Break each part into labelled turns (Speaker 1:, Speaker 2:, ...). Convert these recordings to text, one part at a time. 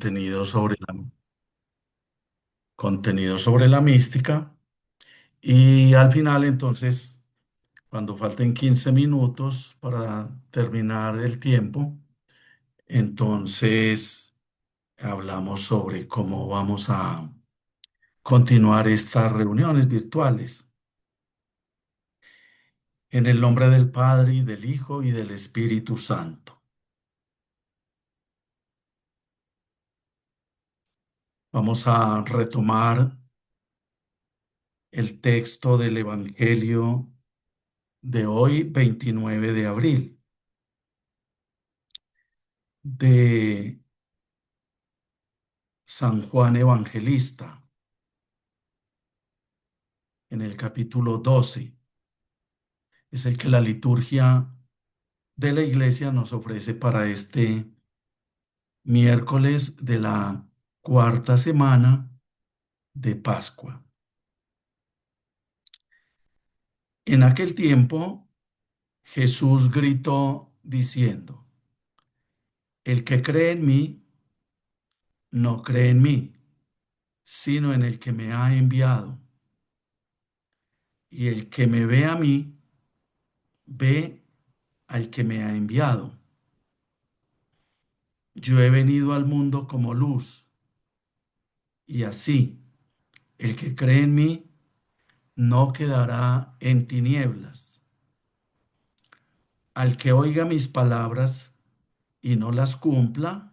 Speaker 1: contenido sobre contenido sobre la mística. Y al final, entonces, cuando falten 15 minutos para terminar el tiempo, entonces hablamos sobre cómo vamos a continuar estas reuniones virtuales. En el nombre del Padre, y del Hijo, y del Espíritu Santo. Vamos a retomar el texto del Evangelio de hoy, 29 de abril, de San Juan Evangelista, en el capítulo 12. Es el que la liturgia de la iglesia nos ofrece para este miércoles de la cuarta semana de Pascua. En aquel tiempo, Jesús gritó diciendo: el que cree en mí, no cree en mí, sino en el que me ha enviado. Y el que me ve a mí, ve al que me ha enviado. Yo he venido al mundo como luz, y así el que cree en mí no quedará en tinieblas. Al que oiga mis palabras y no las cumpla,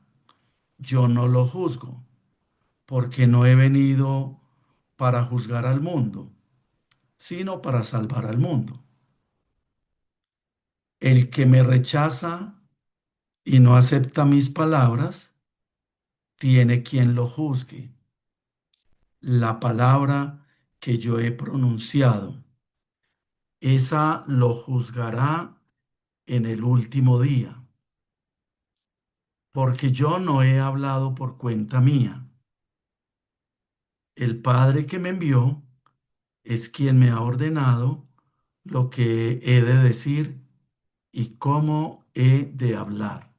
Speaker 1: yo no lo juzgo, porque no he venido para juzgar al mundo, sino para salvar al mundo. El que me rechaza y no acepta mis palabras, tiene quien lo juzgue. La palabra que yo he pronunciado, esa lo juzgará en el último día, porque yo no he hablado por cuenta mía. El Padre que me envió es quien me ha ordenado lo que he de decir y cómo he de hablar.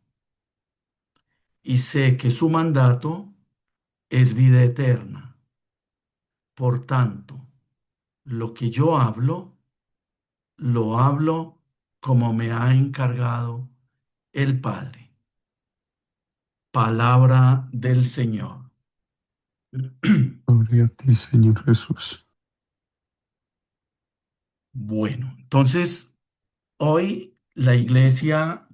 Speaker 1: Y sé que su mandato es vida eterna. Por tanto, lo que yo hablo, lo hablo como me ha encargado el Padre. Palabra del Señor.
Speaker 2: Gloria a ti, Señor Jesús.
Speaker 1: Bueno, entonces hoy la iglesia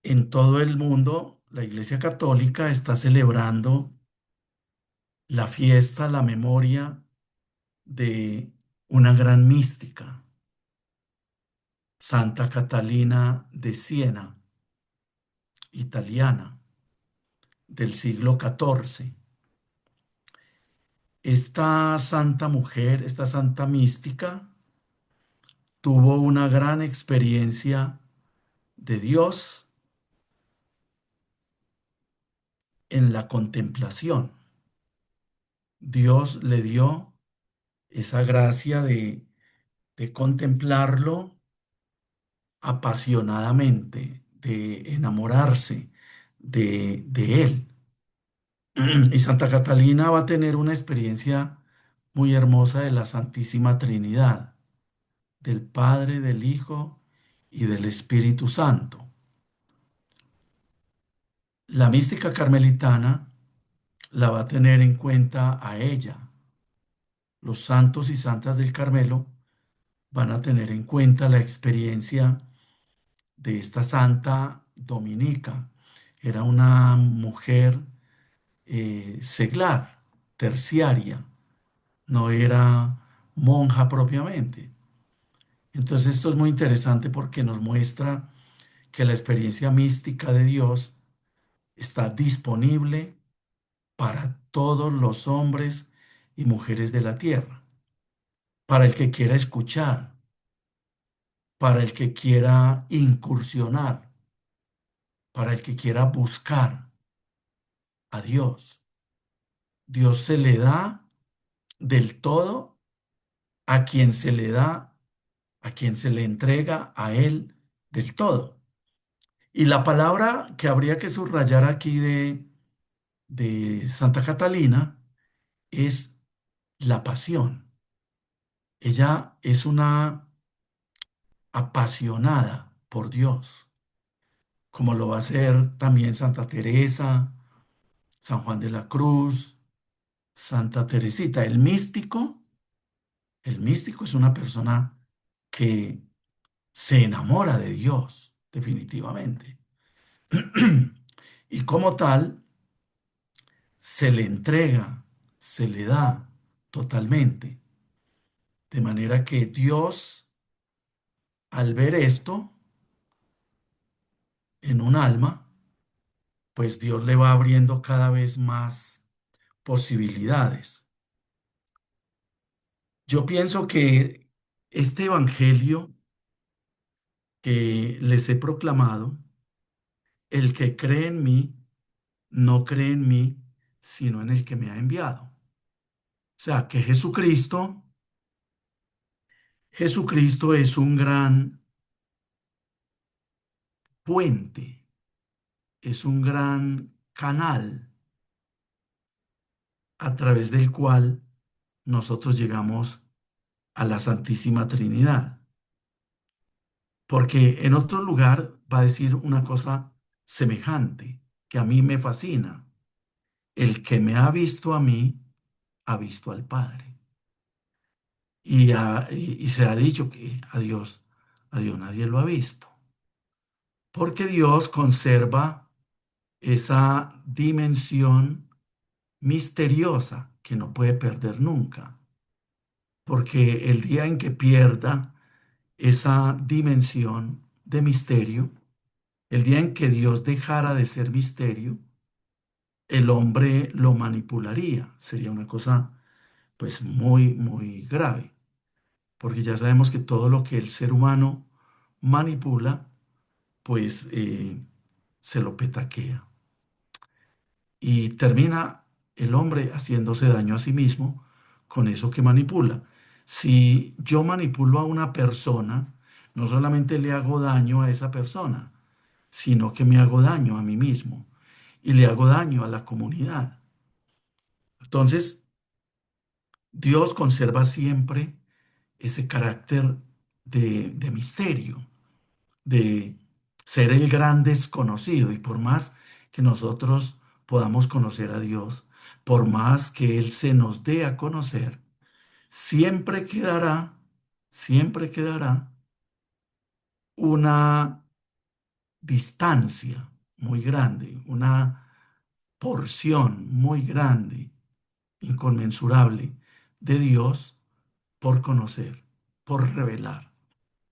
Speaker 1: en todo el mundo, la iglesia católica está celebrando la fiesta, la memoria de una gran mística, Santa Catalina de Siena, italiana, del siglo XIV. Esta santa mujer, esta santa mística, tuvo una gran experiencia de Dios en la contemplación. Dios le dio esa gracia de contemplarlo apasionadamente, de enamorarse de él. Y Santa Catalina va a tener una experiencia muy hermosa de la Santísima Trinidad, del Padre, del Hijo y del Espíritu Santo. La mística carmelitana la va a tener en cuenta a ella. Los santos y santas del Carmelo van a tener en cuenta la experiencia de esta santa dominica. Era una mujer seglar, terciaria, no era monja propiamente. Entonces esto es muy interesante porque nos muestra que la experiencia mística de Dios está disponible para todos los hombres y mujeres de la tierra, para el que quiera escuchar, para el que quiera incursionar, para el que quiera buscar a Dios. Dios se le da del todo a quien se le da, a quien se le entrega a Él del todo. Y la palabra que habría que subrayar aquí de Santa Catalina es la pasión. Ella es una apasionada por Dios, como lo va a ser también Santa Teresa, San Juan de la Cruz, Santa Teresita. El místico es una persona que se enamora de Dios, definitivamente. Y como tal, se le entrega, se le da totalmente. De manera que Dios, al ver esto en un alma, pues Dios le va abriendo cada vez más posibilidades. Yo pienso que este evangelio que les he proclamado, el que cree en mí, no cree en mí, sino en el que me ha enviado. O sea, que Jesucristo es un gran puente, es un gran canal a través del cual nosotros llegamos a la Santísima Trinidad. Porque en otro lugar va a decir una cosa semejante, que a mí me fascina. El que me ha visto a mí, ha visto al Padre. Y se ha dicho que a Dios nadie lo ha visto. Porque Dios conserva esa dimensión misteriosa que no puede perder nunca. Porque el día en que pierda esa dimensión de misterio, el día en que Dios dejara de ser misterio, el hombre lo manipularía. Sería una cosa pues muy, muy grave, porque ya sabemos que todo lo que el ser humano manipula, pues se lo petaquea. Y termina el hombre haciéndose daño a sí mismo con eso que manipula. Si yo manipulo a una persona, no solamente le hago daño a esa persona, sino que me hago daño a mí mismo y le hago daño a la comunidad. Entonces, Dios conserva siempre ese carácter de misterio, de ser el gran desconocido. Y por más que nosotros podamos conocer a Dios, por más que Él se nos dé a conocer, siempre quedará una distancia muy grande, una porción muy grande, inconmensurable de Dios por conocer, por revelar.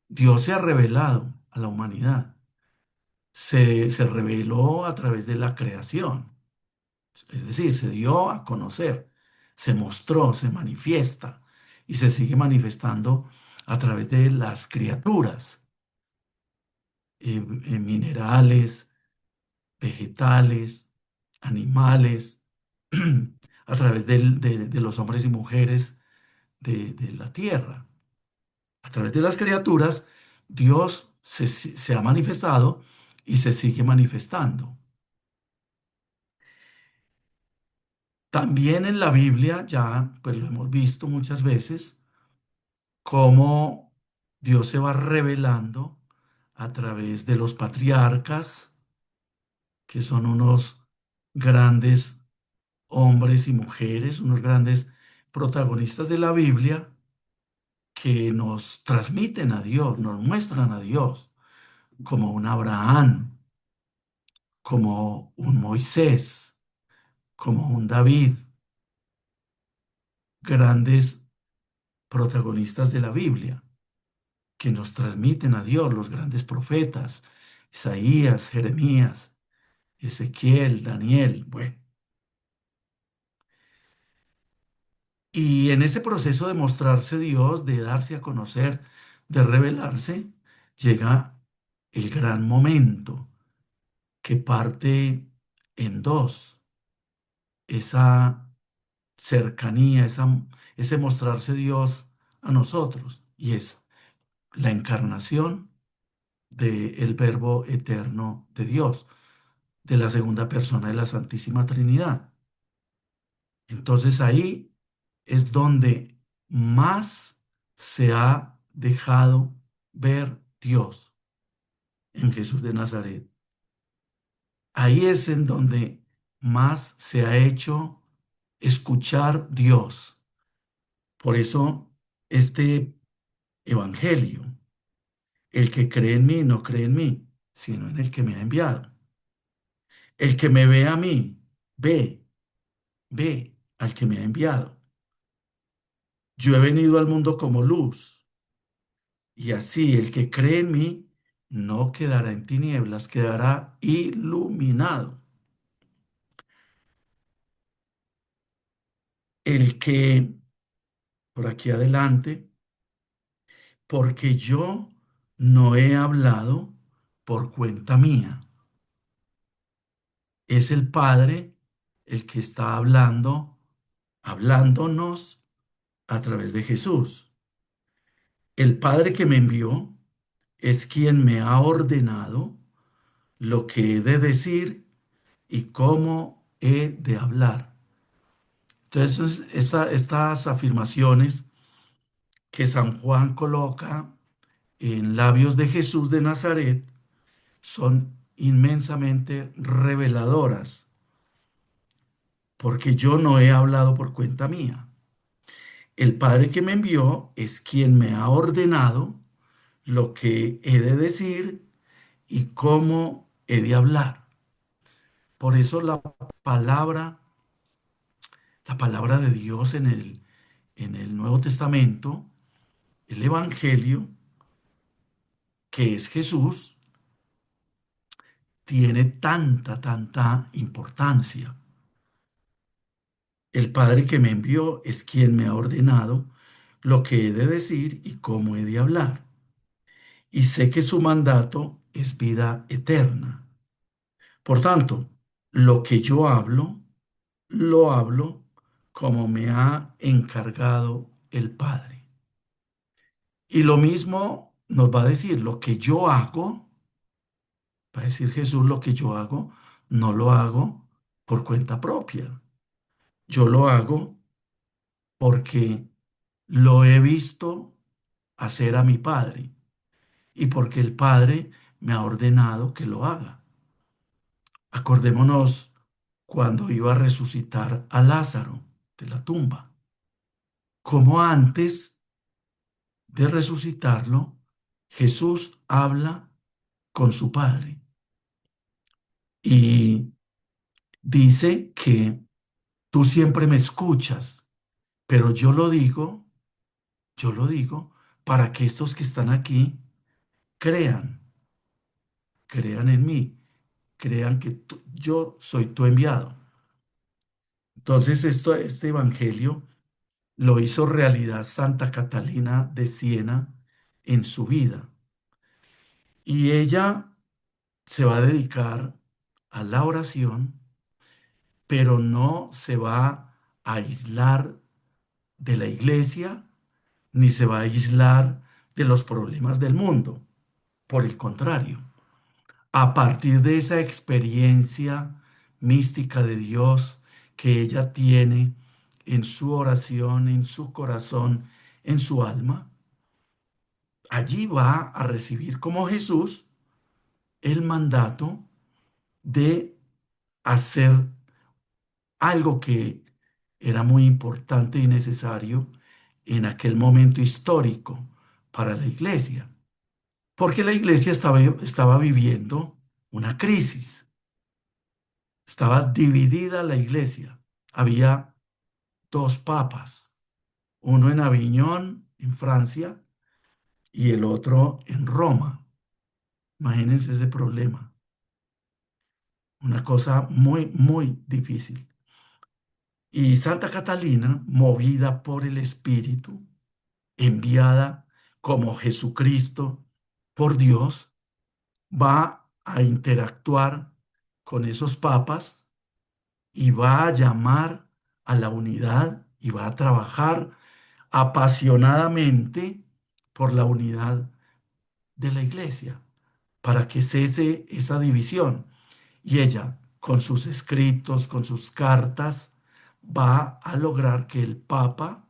Speaker 1: Dios se ha revelado a la humanidad, se reveló a través de la creación, es decir, se dio a conocer, se mostró, se manifiesta y se sigue manifestando a través de las criaturas, minerales, vegetales, animales, a través de los hombres y mujeres de la tierra. A través de las criaturas, Dios se ha manifestado y se sigue manifestando. También en la Biblia, ya pues lo hemos visto muchas veces, cómo Dios se va revelando a través de los patriarcas, que son unos grandes hombres y mujeres, unos grandes protagonistas de la Biblia, que nos transmiten a Dios, nos muestran a Dios, como un Abraham, como un Moisés, como un David, grandes protagonistas de la Biblia, que nos transmiten a Dios, los grandes profetas, Isaías, Jeremías, Ezequiel, Daniel, bueno. Y en ese proceso de mostrarse Dios, de darse a conocer, de revelarse, llega el gran momento que parte en dos, esa cercanía, ese mostrarse Dios a nosotros, y es la encarnación del Verbo eterno de Dios. de la segunda persona de la Santísima Trinidad. Entonces ahí es donde más se ha dejado ver Dios en Jesús de Nazaret. Ahí es en donde más se ha hecho escuchar Dios. Por eso este evangelio, el que cree en mí no cree en mí, sino en el que me ha enviado. El que me ve a mí, ve, ve al que me ha enviado. Yo he venido al mundo como luz, y así el que cree en mí no quedará en tinieblas, quedará iluminado. El que, por aquí adelante, porque yo no he hablado por cuenta mía. Es el Padre el que está hablando, hablándonos a través de Jesús. El Padre que me envió es quien me ha ordenado lo que he de decir y cómo he de hablar. Entonces, estas afirmaciones que San Juan coloca en labios de Jesús de Nazaret son inmensamente reveladoras, porque yo no he hablado por cuenta mía. El Padre que me envió es quien me ha ordenado lo que he de decir y cómo he de hablar. Por eso la palabra de Dios en el Nuevo Testamento, el Evangelio, que es Jesús, tiene tanta importancia. El Padre que me envió es quien me ha ordenado lo que he de decir y cómo he de hablar. Y sé que su mandato es vida eterna. Por tanto, lo que yo hablo, lo hablo como me ha encargado el Padre. Y lo mismo nos va a decir, lo que yo hago, va a decir Jesús, lo que yo hago, no lo hago por cuenta propia. Yo lo hago porque lo he visto hacer a mi Padre y porque el Padre me ha ordenado que lo haga. Acordémonos cuando iba a resucitar a Lázaro de la tumba, como antes de resucitarlo, Jesús habla con su Padre y dice que tú siempre me escuchas, pero yo lo digo para que estos que están aquí crean, crean en mí, crean que yo soy tu enviado. Entonces, este evangelio lo hizo realidad Santa Catalina de Siena en su vida. Y ella se va a dedicar a la oración, pero no se va a aislar de la iglesia, ni se va a aislar de los problemas del mundo. Por el contrario, a partir de esa experiencia mística de Dios que ella tiene en su oración, en su corazón, en su alma, allí va a recibir como Jesús el mandato de hacer algo que era muy importante y necesario en aquel momento histórico para la iglesia, porque la iglesia estaba viviendo una crisis, estaba dividida la iglesia, había dos papas, uno en Aviñón, en Francia, y el otro en Roma. Imagínense ese problema, una cosa muy difícil. Y Santa Catalina, movida por el Espíritu, enviada como Jesucristo por Dios, va a interactuar con esos papas y va a llamar a la unidad y va a trabajar apasionadamente por la unidad de la iglesia para que cese esa división. Y ella, con sus escritos, con sus cartas, va a lograr que el Papa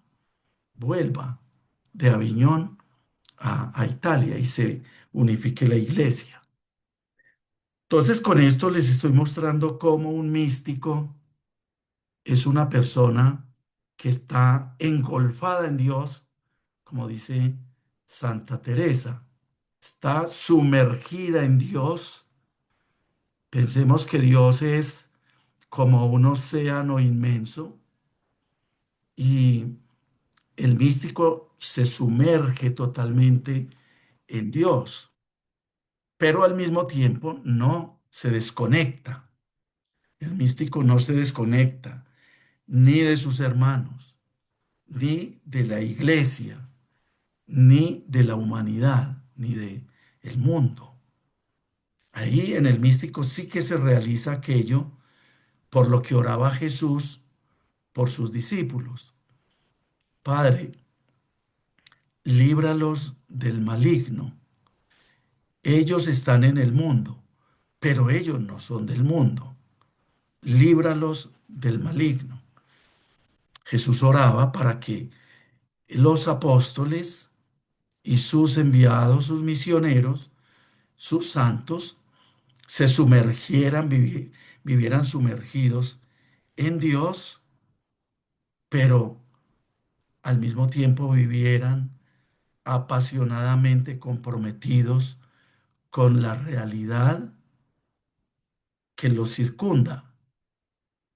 Speaker 1: vuelva de Aviñón a Italia y se unifique la iglesia. Entonces, con esto les estoy mostrando cómo un místico es una persona que está engolfada en Dios, como dice Santa Teresa, está sumergida en Dios. Pensemos que Dios es como un océano inmenso y el místico se sumerge totalmente en Dios, pero al mismo tiempo no se desconecta. El místico no se desconecta ni de sus hermanos, ni de la iglesia, ni de la humanidad, ni de el mundo. Ahí en el místico sí que se realiza aquello por lo que oraba Jesús por sus discípulos. Padre, líbralos del maligno. Ellos están en el mundo, pero ellos no son del mundo. Líbralos del maligno. Jesús oraba para que los apóstoles y sus enviados, sus misioneros, sus santos, se sumergieran, vivieran sumergidos en Dios, pero al mismo tiempo vivieran apasionadamente comprometidos con la realidad que los circunda,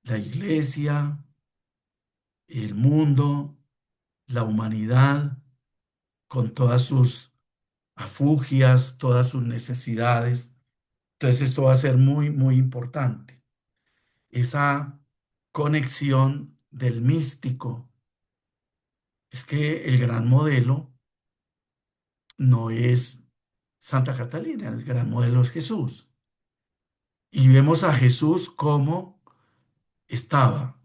Speaker 1: la iglesia, el mundo, la humanidad, con todas sus afugias, todas sus necesidades. Entonces esto va a ser muy, muy importante. Esa conexión del místico. Es que el gran modelo no es Santa Catalina, el gran modelo es Jesús. Y vemos a Jesús como estaba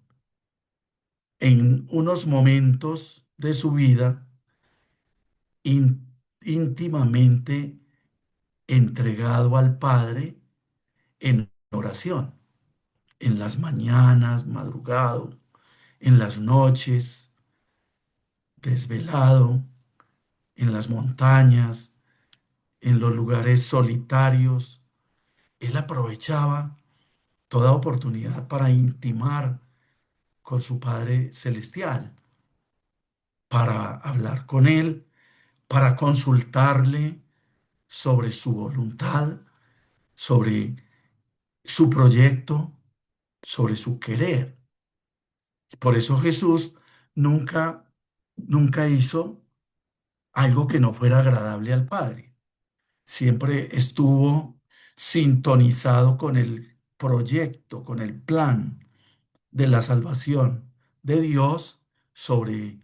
Speaker 1: en unos momentos de su vida íntimamente entregado al Padre en oración, en las mañanas, madrugado, en las noches, desvelado, en las montañas, en los lugares solitarios. Él aprovechaba toda oportunidad para intimar con su Padre Celestial, para hablar con Él, para consultarle sobre su voluntad, sobre su proyecto, sobre su querer. Por eso Jesús nunca, nunca hizo algo que no fuera agradable al Padre. Siempre estuvo sintonizado con el proyecto, con el plan de la salvación de Dios sobre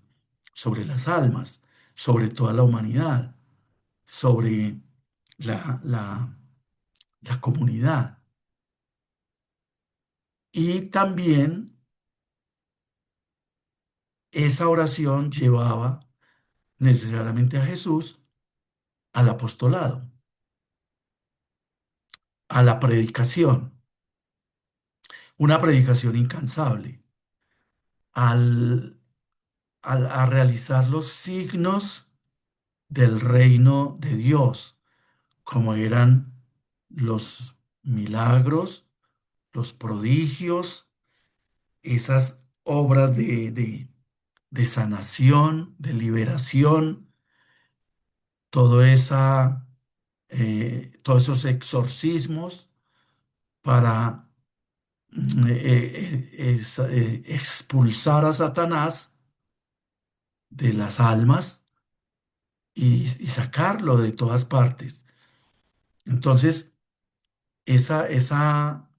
Speaker 1: las almas, sobre toda la humanidad, sobre la, la, la comunidad. Y también esa oración llevaba necesariamente a Jesús al apostolado, a la predicación, una predicación incansable, al, a realizar los signos del reino de Dios, como eran los milagros, los prodigios, esas obras de sanación, de liberación, todo esa, todos esos exorcismos para expulsar a Satanás de las almas y sacarlo de todas partes. Entonces, esa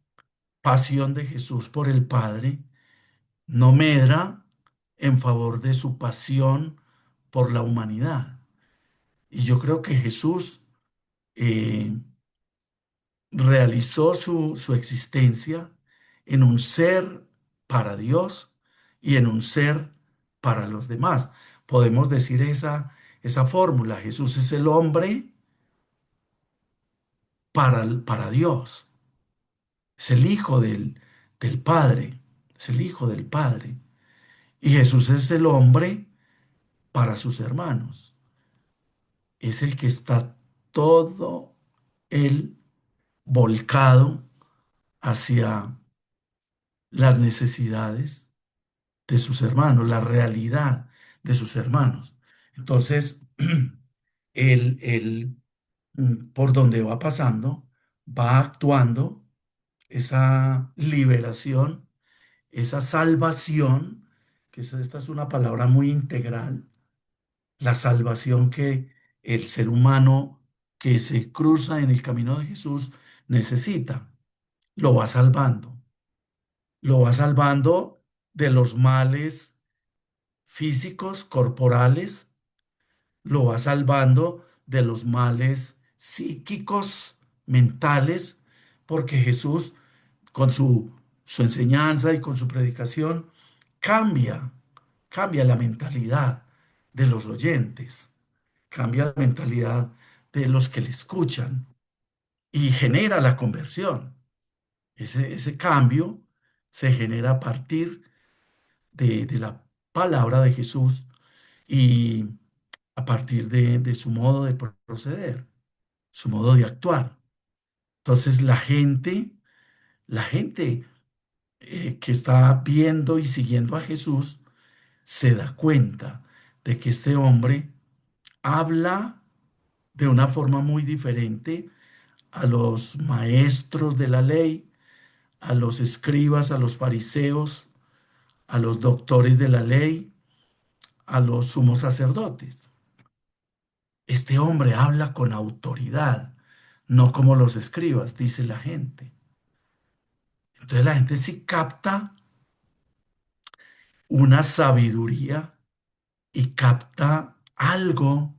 Speaker 1: pasión de Jesús por el Padre no medra en favor de su pasión por la humanidad. Y yo creo que Jesús eh, realizó su existencia en un ser para Dios y en un ser para los demás. Podemos decir esa fórmula. Jesús es el hombre para Dios. Es el Hijo del Padre, es el Hijo del Padre. Y Jesús es el hombre para sus hermanos. Es el que está todo él volcado hacia las necesidades de sus hermanos, la realidad de sus hermanos. Entonces, por donde va pasando, va actuando esa liberación, esa salvación, esta es una palabra muy integral, la salvación que el ser humano que se cruza en el camino de Jesús necesita, lo va salvando, lo va salvando de los males físicos, corporales, lo va salvando de los males psíquicos, mentales, porque Jesús con su enseñanza y con su predicación cambia, cambia la mentalidad de los oyentes, cambia la mentalidad de los que le escuchan y genera la conversión. Ese cambio se genera a partir de la palabra de Jesús y a partir de su modo de proceder, su modo de actuar. Entonces la gente que está viendo y siguiendo a Jesús se da cuenta de que este hombre habla de una forma muy diferente a los maestros de la ley, a los escribas, a los fariseos, a los doctores de la ley, a los sumos sacerdotes. Este hombre habla con autoridad, no como los escribas, dice la gente. Entonces la gente sí capta una sabiduría y capta algo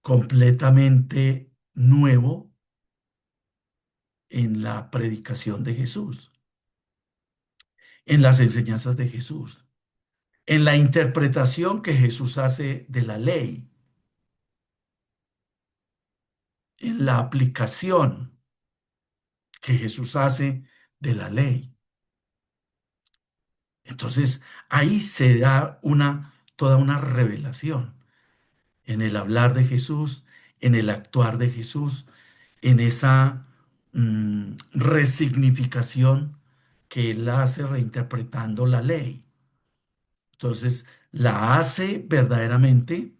Speaker 1: completamente nuevo en la predicación de Jesús, en las enseñanzas de Jesús, en la interpretación que Jesús hace de la ley, en la aplicación que Jesús hace de la ley. Entonces, ahí se da toda una revelación en el hablar de Jesús, en el actuar de Jesús, en esa resignificación que él hace reinterpretando la ley. Entonces, la hace verdaderamente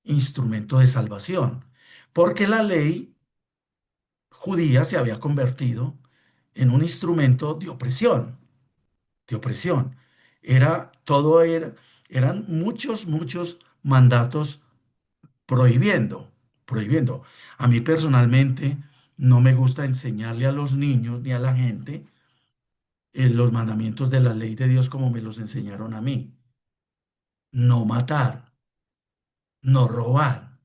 Speaker 1: instrumento de salvación, porque la ley judía se había convertido en un instrumento de opresión, de opresión. Eran muchos mandatos prohibiendo. A mí personalmente no me gusta enseñarle a los niños ni a la gente los mandamientos de la ley de Dios como me los enseñaron a mí. No matar, no robar,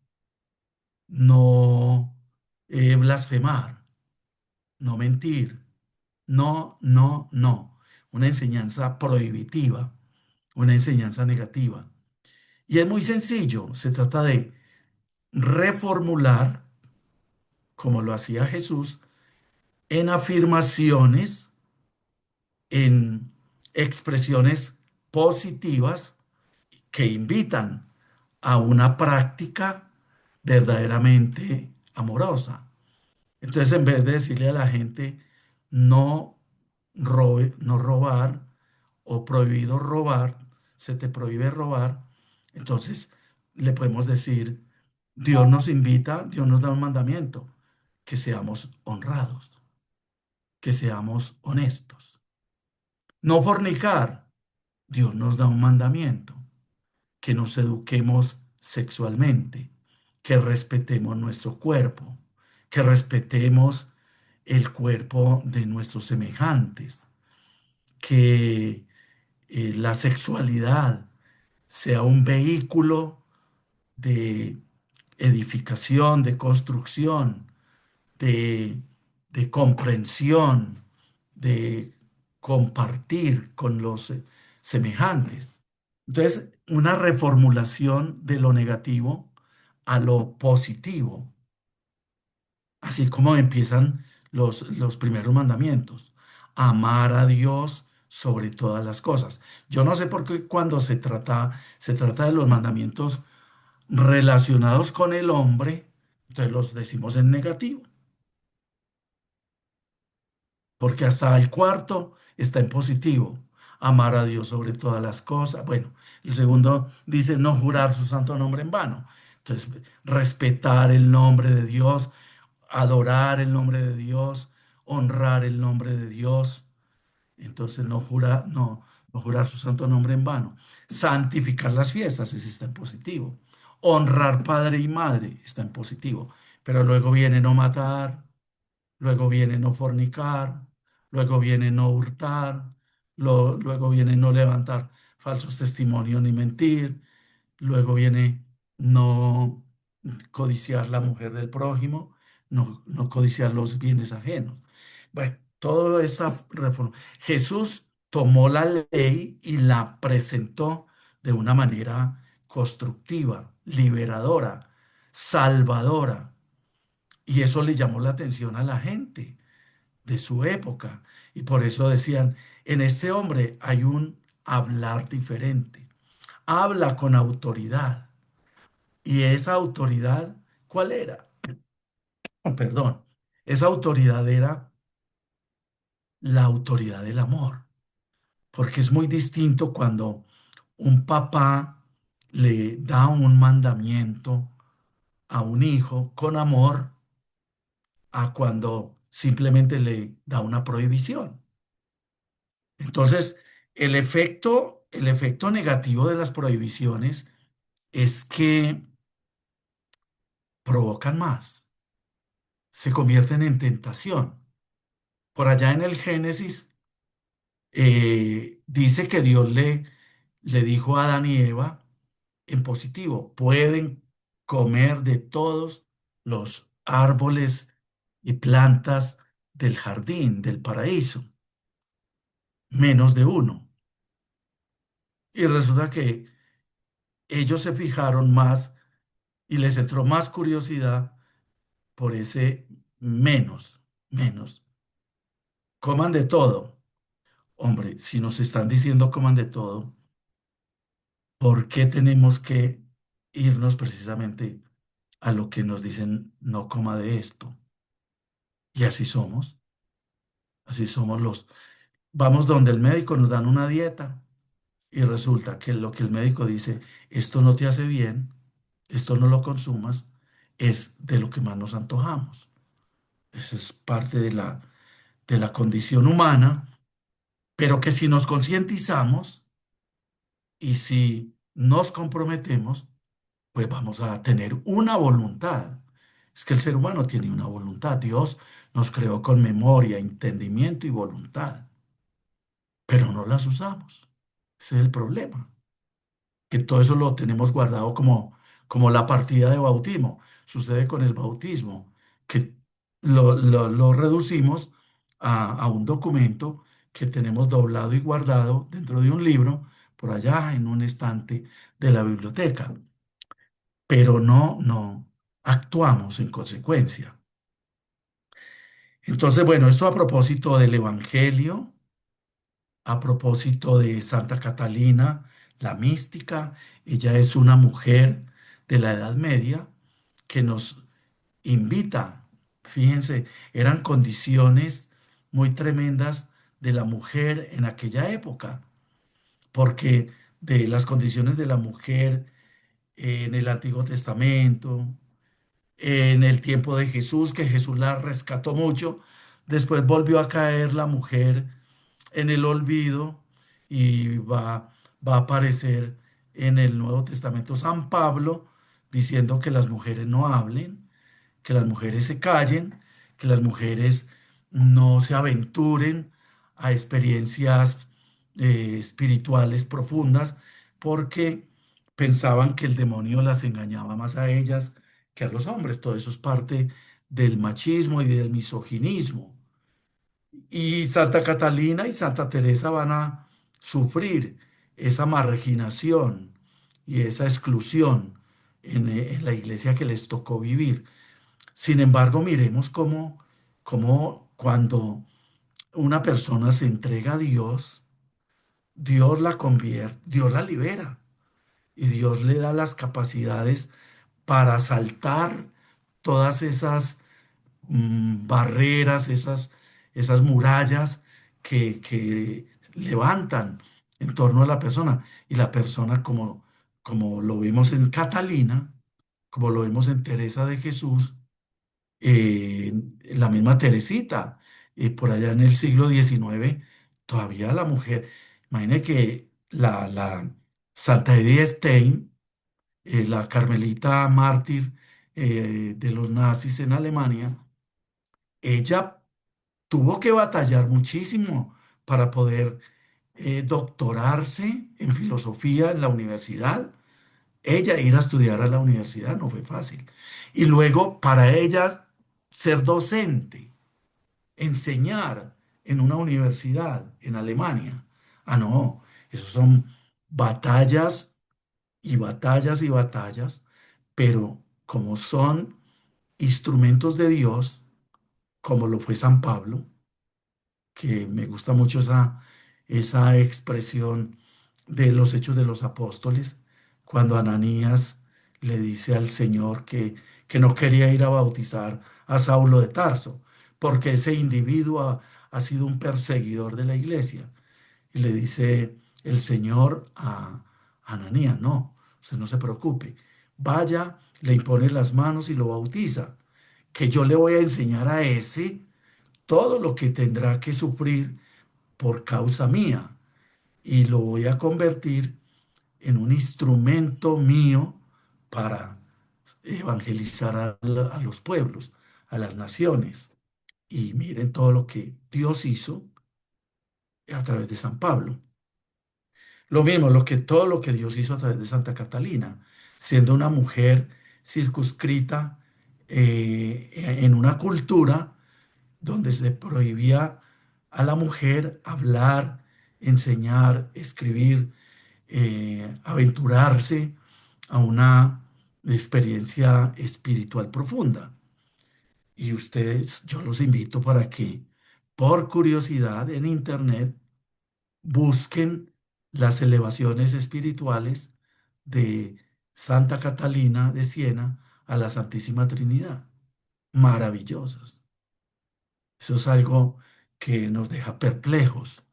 Speaker 1: no blasfemar, no mentir. No, no, no. Una enseñanza prohibitiva, una enseñanza negativa. Y es muy sencillo, se trata de reformular, como lo hacía Jesús, en afirmaciones, en expresiones positivas que invitan a una práctica verdaderamente amorosa. Entonces, en vez de decirle a la gente no robe, no robar o prohibido robar, se te prohíbe robar, entonces le podemos decir, Dios nos invita, Dios nos da un mandamiento, que seamos honrados, que seamos honestos. No fornicar, Dios nos da un mandamiento, que nos eduquemos sexualmente, que respetemos nuestro cuerpo, que respetemos el cuerpo de nuestros semejantes, que la sexualidad sea un vehículo de edificación, de construcción, de, de comprensión, de compartir con los semejantes. Entonces, una reformulación de lo negativo a lo positivo, así como empiezan los primeros mandamientos. Amar a Dios sobre todas las cosas. Yo no sé por qué cuando se trata de los mandamientos relacionados con el hombre, entonces los decimos en negativo, porque hasta el cuarto está en positivo. Amar a Dios sobre todas las cosas. Bueno, el segundo dice no jurar su santo nombre en vano. Entonces, respetar el nombre de Dios, adorar el nombre de Dios, honrar el nombre de Dios. Entonces, no jurar su santo nombre en vano. Santificar las fiestas, ese está en positivo. Honrar padre y madre, está en positivo. Pero luego viene no matar, luego viene no fornicar, luego viene no hurtar, luego viene no levantar falsos testimonios ni mentir, luego viene no codiciar la mujer del prójimo, no codiciar los bienes ajenos. Bueno, toda esta reforma. Jesús tomó la ley y la presentó de una manera constructiva, liberadora, salvadora. Y eso le llamó la atención a la gente de su época. Y por eso decían, en este hombre hay un hablar diferente. Habla con autoridad. Y esa autoridad, ¿cuál era? Oh, perdón, esa autoridad era la autoridad del amor. Porque es muy distinto cuando un papá le da un mandamiento a un hijo con amor a cuando simplemente le da una prohibición. Entonces, el efecto negativo de las prohibiciones es que provocan más, se convierten en tentación. Por allá en el Génesis dice que Dios le dijo a Adán y Eva en positivo, pueden comer de todos los árboles y plantas del jardín, del paraíso, menos de uno. Y resulta que ellos se fijaron más y les entró más curiosidad por ese menos. Coman de todo. Hombre, si nos están diciendo coman de todo, ¿por qué tenemos que irnos precisamente a lo que nos dicen no coma de esto? Y así somos vamos donde el médico nos dan una dieta y resulta que lo que el médico dice, esto no te hace bien, esto no lo consumas, es de lo que más nos antojamos. Esa es parte de la condición humana, pero que si nos concientizamos y si nos comprometemos, pues vamos a tener una voluntad. Es que el ser humano tiene una voluntad. Dios nos creó con memoria, entendimiento y voluntad, pero no las usamos. Ese es el problema, que todo eso lo tenemos guardado como la partida de bautismo. Sucede con el bautismo, que lo reducimos a un documento que tenemos doblado y guardado dentro de un libro, por allá en un estante de la biblioteca, pero no actuamos en consecuencia. Entonces, bueno, esto a propósito del Evangelio, a propósito de Santa Catalina, la mística. Ella es una mujer de la Edad Media que nos invita, fíjense, eran condiciones muy tremendas de la mujer en aquella época, porque de las condiciones de la mujer en el Antiguo Testamento, en el tiempo de Jesús, que Jesús la rescató mucho, después volvió a caer la mujer en el olvido y va a aparecer en el Nuevo Testamento San Pablo diciendo que las mujeres no hablen, que las mujeres se callen, que las mujeres no se aventuren a experiencias espirituales profundas porque pensaban que el demonio las engañaba más a ellas que a los hombres. Todo eso es parte del machismo y del misoginismo. Y Santa Catalina y Santa Teresa van a sufrir esa marginación y esa exclusión en la iglesia que les tocó vivir. Sin embargo, miremos cómo como cuando una persona se entrega a Dios, Dios la convierte, Dios la libera y Dios le da las capacidades para saltar todas esas barreras, esas murallas que levantan en torno a la persona. Y la persona, como lo vimos en Catalina, como lo vemos en Teresa de Jesús, la misma Teresita, por allá en el siglo XIX, todavía la mujer, imagine que la Santa Edith Stein, la carmelita mártir de los nazis en Alemania, ella tuvo que batallar muchísimo para poder doctorarse en filosofía en la universidad. Ella ir a estudiar a la universidad no fue fácil. Y luego para ella ser docente, enseñar en una universidad en Alemania. Ah, no, esos son batallas y batallas y batallas, pero como son instrumentos de Dios, como lo fue San Pablo, que me gusta mucho esa expresión de los Hechos de los Apóstoles, cuando Ananías le dice al Señor que no quería ir a bautizar a Saulo de Tarso, porque ese individuo ha sido un perseguidor de la iglesia. Y le dice el Señor a Ananías, no, usted no se preocupe, vaya, le impone las manos y lo bautiza, que yo le voy a enseñar a ese todo lo que tendrá que sufrir por causa mía y lo voy a convertir en un instrumento mío para evangelizar a los pueblos, a las naciones. Y miren todo lo que Dios hizo a través de San Pablo. Lo mismo, todo lo que Dios hizo a través de Santa Catalina, siendo una mujer circunscrita en una cultura donde se prohibía a la mujer hablar, enseñar, escribir, aventurarse a una experiencia espiritual profunda. Y ustedes, yo los invito para que, por curiosidad en internet, busquen las elevaciones espirituales de Santa Catalina de Siena a la Santísima Trinidad. Maravillosas. Eso es algo que nos deja perplejos,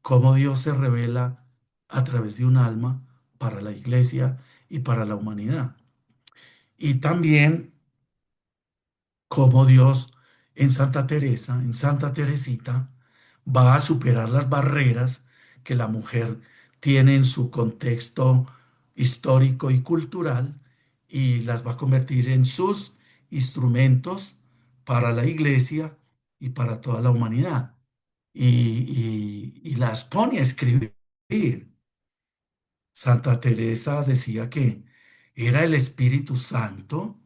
Speaker 1: cómo Dios se revela a través de un alma para la iglesia y para la humanidad. Y también cómo Dios en Santa Teresa, en Santa Teresita, va a superar las barreras que la mujer tiene en su contexto histórico y cultural y las va a convertir en sus instrumentos para la iglesia y para toda la humanidad. Y las pone a escribir. Santa Teresa decía que era el Espíritu Santo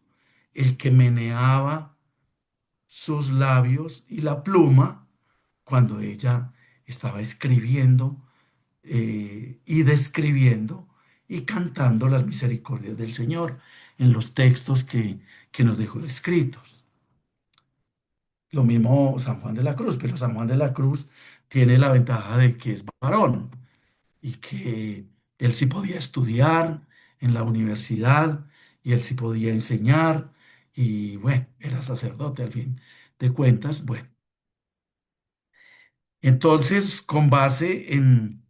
Speaker 1: el que meneaba sus labios y la pluma cuando ella estaba escribiendo y describiendo y cantando las misericordias del Señor en los textos que nos dejó escritos. Lo mismo San Juan de la Cruz, pero San Juan de la Cruz tiene la ventaja de que es varón y que él sí podía estudiar en la universidad y él sí podía enseñar y bueno, era sacerdote al fin de cuentas. Bueno, entonces con base en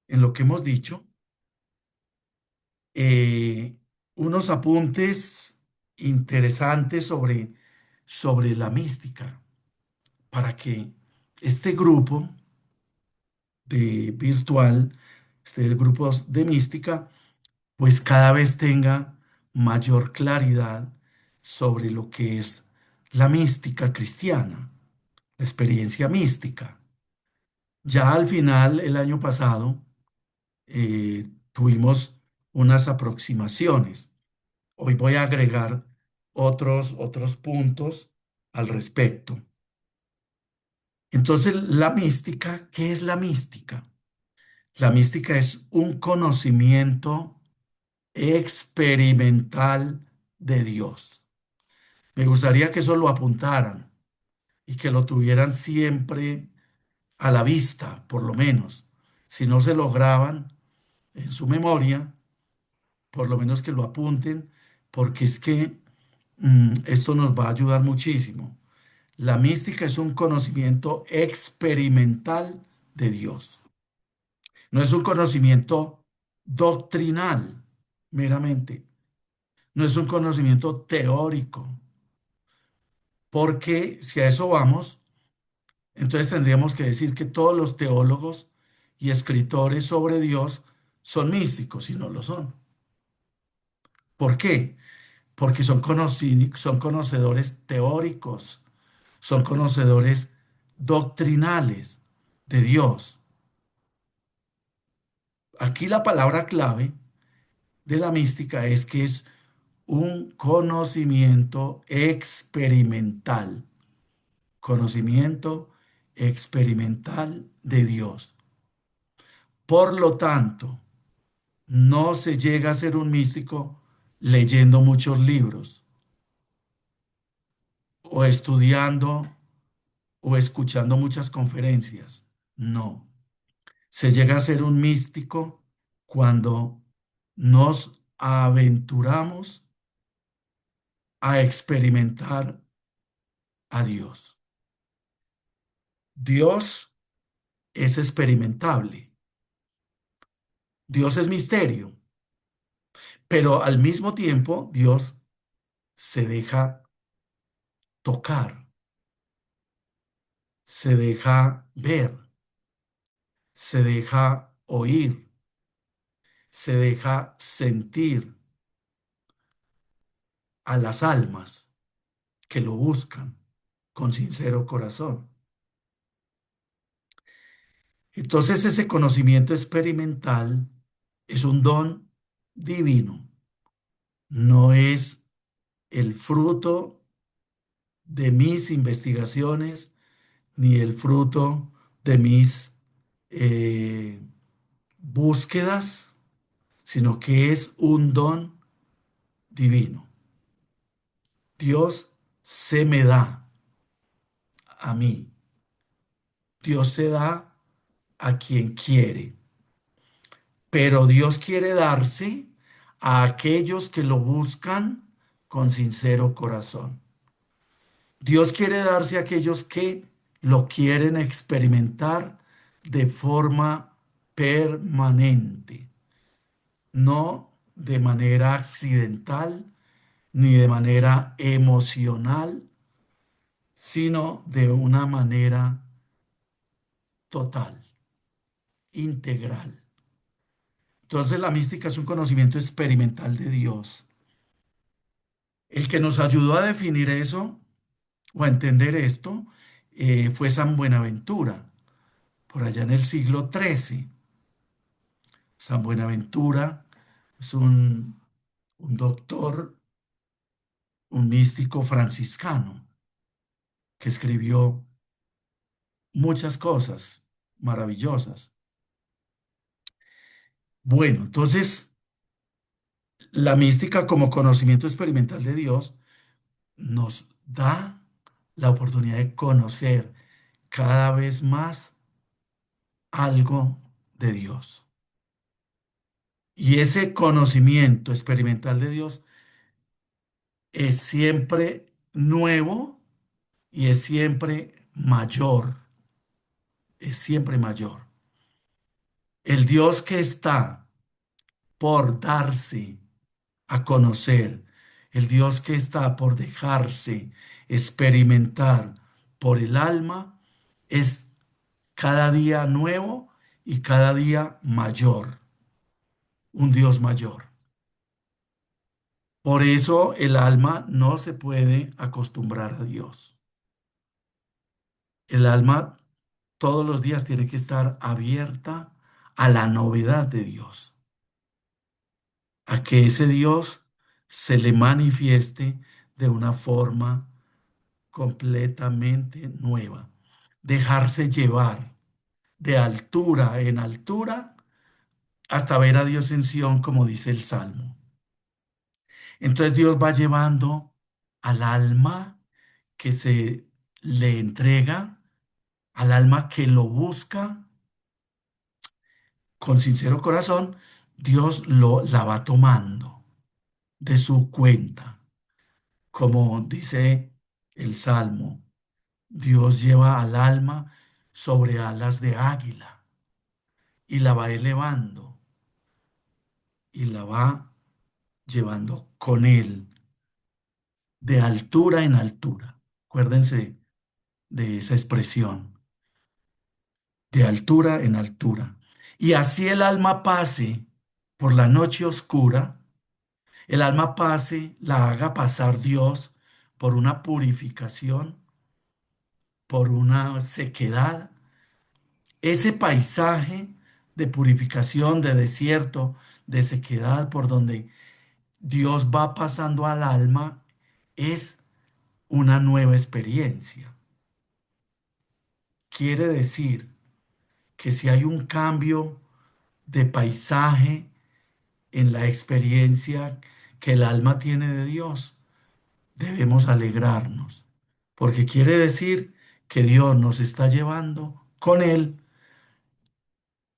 Speaker 1: lo que hemos dicho, eh, unos apuntes interesantes sobre la mística para que este grupo de virtual, este grupo de mística, pues cada vez tenga mayor claridad sobre lo que es la mística cristiana, la experiencia mística. Ya al final, el año pasado, tuvimos unas aproximaciones. Hoy voy a agregar otros puntos al respecto. Entonces, la mística, ¿qué es la mística? La mística es un conocimiento experimental de Dios. Me gustaría que eso lo apuntaran. y que lo tuvieran siempre a la vista, por lo menos. Si no se lo graban en su memoria, por lo menos que lo apunten, porque es que esto nos va a ayudar muchísimo. La mística es un conocimiento experimental de Dios. No es un conocimiento doctrinal meramente. No es un conocimiento teórico. Porque si a eso vamos, entonces tendríamos que decir que todos los teólogos y escritores sobre Dios son místicos y no lo son. ¿Por qué? Porque son conocedores teóricos, son conocedores doctrinales de Dios. Aquí la palabra clave de la mística es que es un conocimiento experimental de Dios. Por lo tanto, no se llega a ser un místico leyendo muchos libros o estudiando o escuchando muchas conferencias. No. Se llega a ser un místico cuando nos aventuramos a experimentar a Dios. Dios es experimentable. Dios es misterio, pero al mismo tiempo Dios se deja tocar, se deja ver, se deja oír, se deja sentir a las almas que lo buscan con sincero corazón. Entonces ese conocimiento experimental es un don divino, no es el fruto de mis investigaciones ni el fruto de mis eh, búsquedas, sino que es un don divino. Dios se me da a mí. Dios se da a quien quiere, pero Dios quiere darse a aquellos que lo buscan con sincero corazón. Dios quiere darse a aquellos que lo quieren experimentar de forma permanente, no de manera accidental ni de manera emocional, sino de una manera total, integral. Entonces la mística es un conocimiento experimental de Dios. El que nos ayudó a definir eso o a entender esto fue San Buenaventura, por allá en el siglo XIII. San Buenaventura es un doctor, un místico franciscano que escribió muchas cosas maravillosas. Bueno, entonces la mística como conocimiento experimental de Dios nos da la oportunidad de conocer cada vez más algo de Dios. Y ese conocimiento experimental de Dios es siempre nuevo y es siempre mayor, es siempre mayor. El Dios que está por darse a conocer, el Dios que está por dejarse experimentar por el alma, es cada día nuevo y cada día mayor, un Dios mayor. Por eso el alma no se puede acostumbrar a Dios. El alma todos los días tiene que estar abierta a la novedad de Dios, a que ese Dios se le manifieste de una forma completamente nueva. Dejarse llevar de altura en altura hasta ver a Dios en Sión, como dice el Salmo. Entonces Dios va llevando al alma que se le entrega al alma que lo busca con sincero corazón, Dios la va tomando de su cuenta. Como dice el Salmo, Dios lleva al alma sobre alas de águila y la va elevando y la va llevando con él de altura en altura. Acuérdense de esa expresión, de altura en altura. Y así el alma pase por la noche oscura, el alma pase, la haga pasar Dios por una purificación, por una sequedad, ese paisaje de purificación, de desierto, de sequedad por donde Dios va pasando al alma es una nueva experiencia. Quiere decir que si hay un cambio de paisaje en la experiencia que el alma tiene de Dios, debemos alegrarnos, porque quiere decir que Dios nos está llevando con Él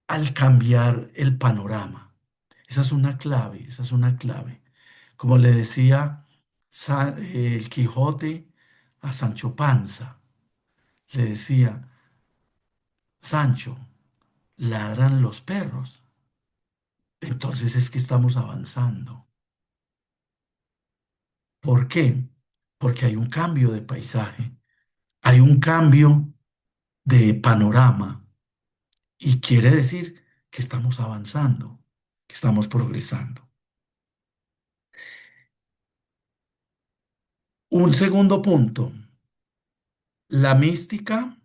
Speaker 1: al cambiar el panorama. Esa es una clave, esa es una clave. Como le decía el Quijote a Sancho Panza, le decía, Sancho, ladran los perros. Entonces es que estamos avanzando. ¿Por qué? Porque hay un cambio de paisaje, hay un cambio de panorama y quiere decir que estamos avanzando, que estamos progresando. Un segundo punto, la mística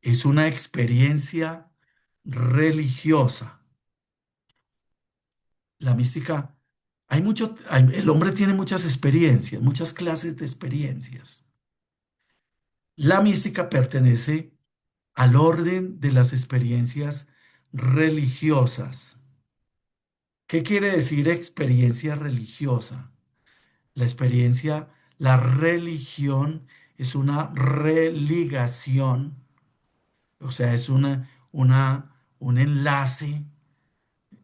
Speaker 1: es una experiencia religiosa. La mística, el hombre tiene muchas experiencias, muchas clases de experiencias. La mística pertenece al orden de las experiencias religiosas. ¿Qué quiere decir experiencia religiosa? La experiencia, la religión es una religación, o sea, es un enlace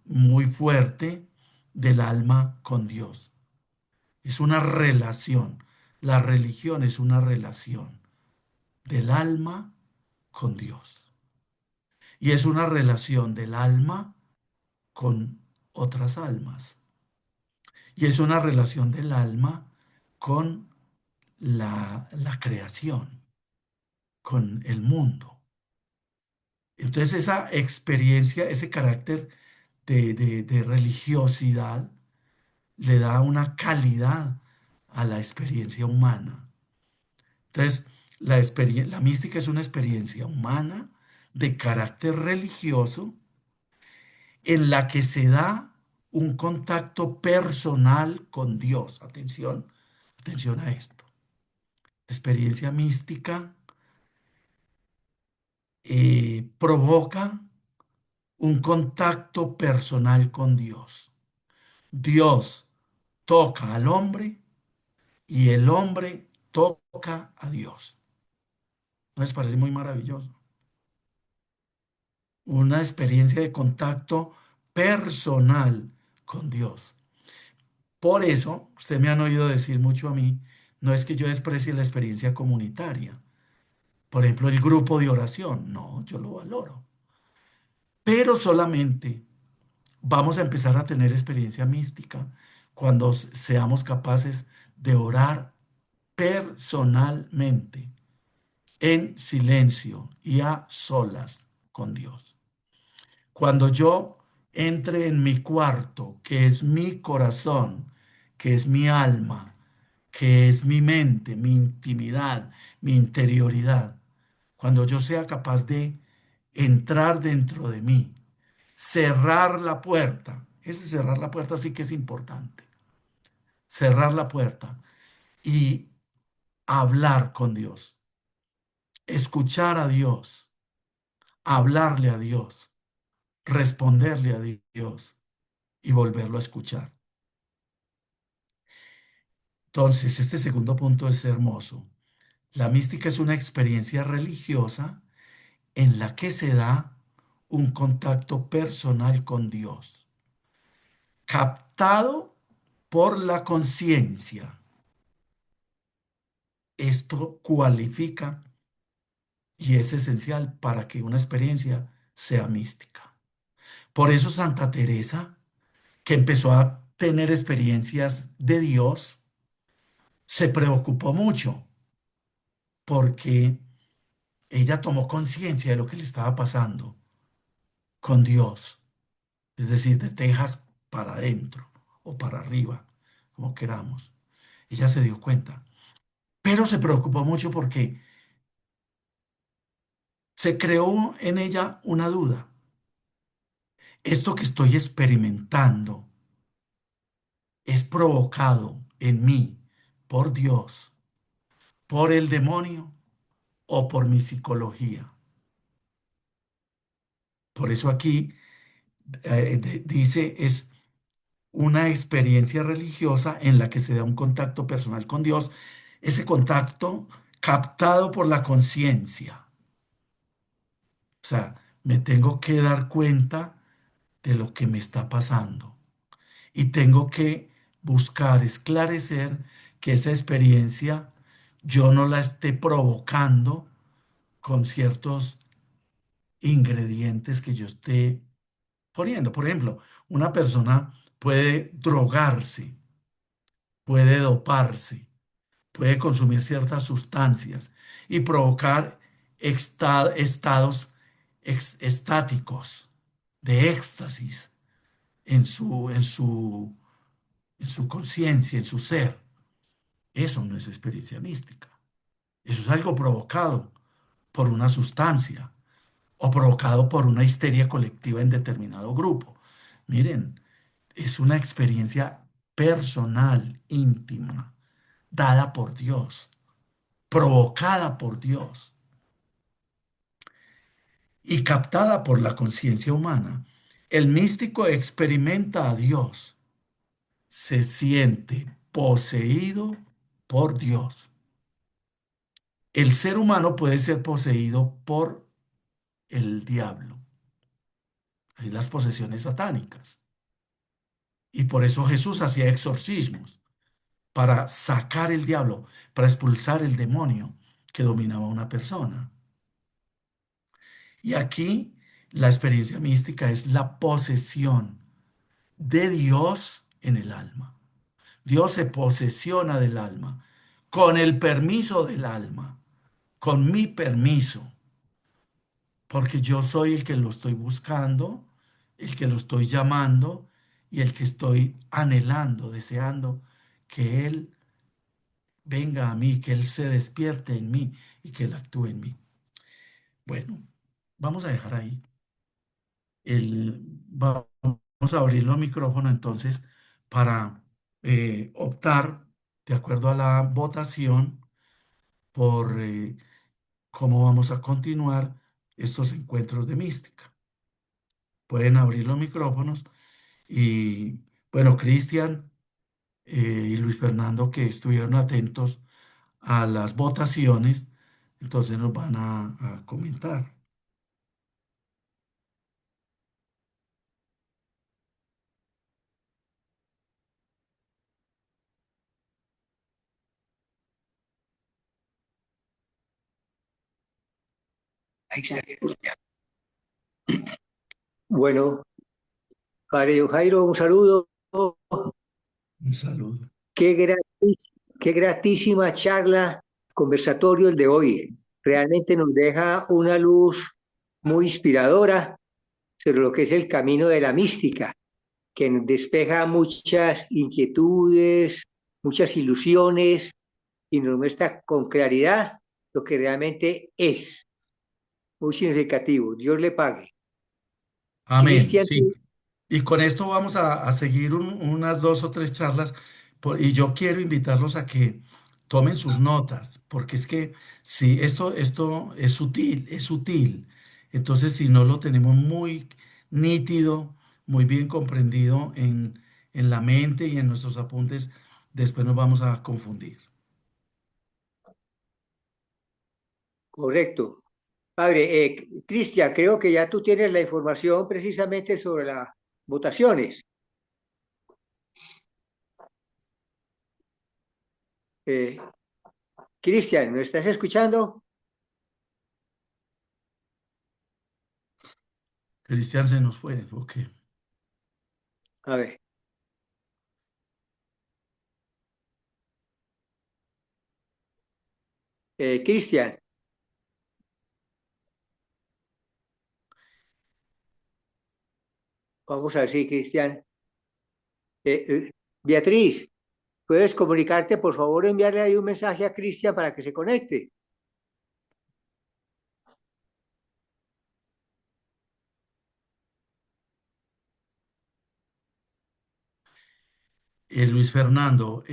Speaker 1: muy fuerte del alma con Dios. Es una relación. La religión es una relación del alma con Dios. Y es una relación del alma con otras almas. Y es una relación del alma con la creación, con el mundo. Entonces esa experiencia, ese carácter de religiosidad le da una calidad a la experiencia humana. Entonces, la mística es una experiencia humana de carácter religioso en la que se da un contacto personal con Dios. Atención, atención a esto. La experiencia mística provoca un contacto personal con Dios. Dios toca al hombre y el hombre toca a Dios. ¿No les parece muy maravilloso? Una experiencia de contacto personal con Dios. Por eso, usted me han oído decir mucho a mí, no es que yo desprecie la experiencia comunitaria. Por ejemplo, el grupo de oración, no, yo lo valoro. Pero solamente vamos a empezar a tener experiencia mística cuando seamos capaces de orar personalmente, en silencio y a solas con Dios. Cuando yo entre en mi cuarto, que es mi corazón, que es mi alma, que es mi mente, mi intimidad, mi interioridad, cuando yo sea capaz de entrar dentro de mí, cerrar la puerta, ese cerrar la puerta sí que es importante, cerrar la puerta y hablar con Dios, escuchar a Dios, hablarle a Dios, responderle a Dios y volverlo a escuchar. Entonces, este segundo punto es hermoso. La mística es una experiencia religiosa en la que se da un contacto personal con Dios, captado por la conciencia. Esto cualifica y es esencial para que una experiencia sea mística. Por eso Santa Teresa, que empezó a tener experiencias de Dios, se preocupó mucho porque ella tomó conciencia de lo que le estaba pasando con Dios, es decir, de Texas para adentro o para arriba, como queramos. Ella se dio cuenta, pero se preocupó mucho porque se creó en ella una duda. Esto que estoy experimentando es provocado en mí por Dios, por el demonio o por mi psicología. Por eso aquí dice es una experiencia religiosa en la que se da un contacto personal con Dios, ese contacto captado por la conciencia. O sea, me tengo que dar cuenta de lo que me está pasando y tengo que buscar esclarecer que esa experiencia yo no la esté provocando con ciertos ingredientes que yo esté poniendo. Por ejemplo, una persona puede drogarse, puede doparse, puede consumir ciertas sustancias y provocar estados estáticos de éxtasis en su conciencia, en su ser. Eso no es experiencia mística. Eso es algo provocado por una sustancia o provocado por una histeria colectiva en determinado grupo. Miren, es una experiencia personal, íntima, dada por Dios, provocada por Dios y captada por la conciencia humana. El místico experimenta a Dios, se siente poseído por Dios. El ser humano puede ser poseído por el diablo. Hay las posesiones satánicas. Y por eso Jesús hacía exorcismos para sacar el diablo, para expulsar el demonio que dominaba a una persona. Y aquí la experiencia mística es la posesión de Dios en el alma. Dios se posesiona del alma con el permiso del alma, con mi permiso, porque yo soy el que lo estoy buscando, el que lo estoy llamando y el que estoy anhelando, deseando que Él venga a mí, que Él se despierte en mí y que Él actúe en mí. Bueno, vamos a dejar ahí. Vamos a abrir los micrófonos entonces para optar, de acuerdo a la votación, por cómo vamos a continuar estos encuentros de mística. Pueden abrir los micrófonos y, bueno, Cristian y Luis Fernando, que estuvieron atentos a las votaciones, entonces nos van a comentar.
Speaker 3: Bueno, Padre John Jairo, un saludo.
Speaker 1: Un saludo.
Speaker 3: Qué qué gratísima charla, conversatorio el de hoy. Realmente nos deja una luz muy inspiradora sobre lo que es el camino de la mística, que nos despeja muchas inquietudes, muchas ilusiones y nos muestra con claridad lo que realmente es. Muy significativo. Dios le pague.
Speaker 1: Amén,
Speaker 3: Cristian,
Speaker 1: sí. Y con esto vamos a seguir unas dos o tres charlas y yo quiero invitarlos a que tomen sus notas, porque es que si esto es sutil, es sutil. Entonces, si no lo tenemos muy nítido, muy bien comprendido en la mente y en nuestros apuntes, después nos vamos a confundir.
Speaker 3: Correcto. Padre, Cristian, creo que ya tú tienes la información precisamente sobre las votaciones. Eh, Cristian, ¿me estás escuchando?
Speaker 1: Cristian se nos fue. Ok.
Speaker 3: A ver, Cristian, vamos a ver si Cristian. Beatriz, ¿puedes comunicarte, por favor, enviarle ahí un mensaje a Cristian para que se conecte?
Speaker 1: Luis Fernando,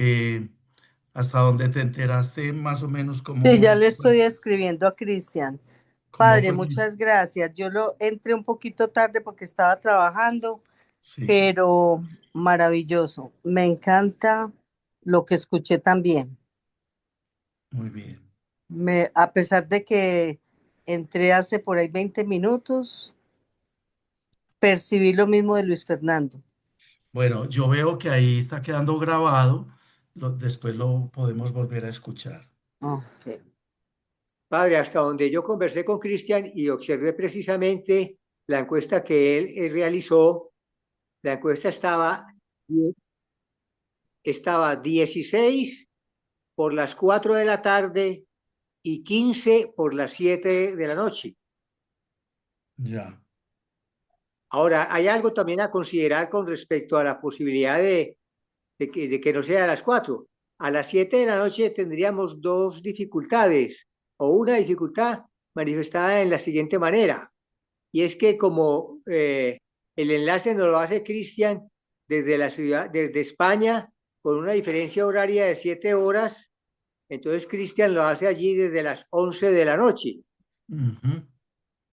Speaker 1: ¿hasta dónde te enteraste más o menos
Speaker 4: Sí, ya le estoy escribiendo a Cristian.
Speaker 1: cómo
Speaker 4: Padre,
Speaker 1: fue?
Speaker 4: muchas gracias. Yo lo entré un poquito tarde porque estaba trabajando,
Speaker 1: Sí,
Speaker 4: pero maravilloso. Me encanta lo que escuché también.
Speaker 1: muy bien.
Speaker 4: A pesar de que entré hace por ahí 20 minutos, percibí lo mismo de Luis Fernando.
Speaker 1: Bueno, yo veo que ahí está quedando grabado. Después lo podemos volver a escuchar.
Speaker 4: Ok.
Speaker 3: Padre, hasta donde yo conversé con Cristian y observé precisamente la encuesta que él realizó, la encuesta estaba 16 por las 4 de la tarde y 15 por las 7 de la noche.
Speaker 1: Ya.
Speaker 3: Ahora, hay algo también a considerar con respecto a la posibilidad de que no sea a las 4. A las 7 de la noche tendríamos dos dificultades, o una dificultad manifestada en la siguiente manera, y es que como el enlace nos lo hace Cristian desde la ciudad, desde España, con una diferencia horaria de 7 horas, entonces Cristian lo hace allí desde las 11 de la noche.
Speaker 1: Ujú.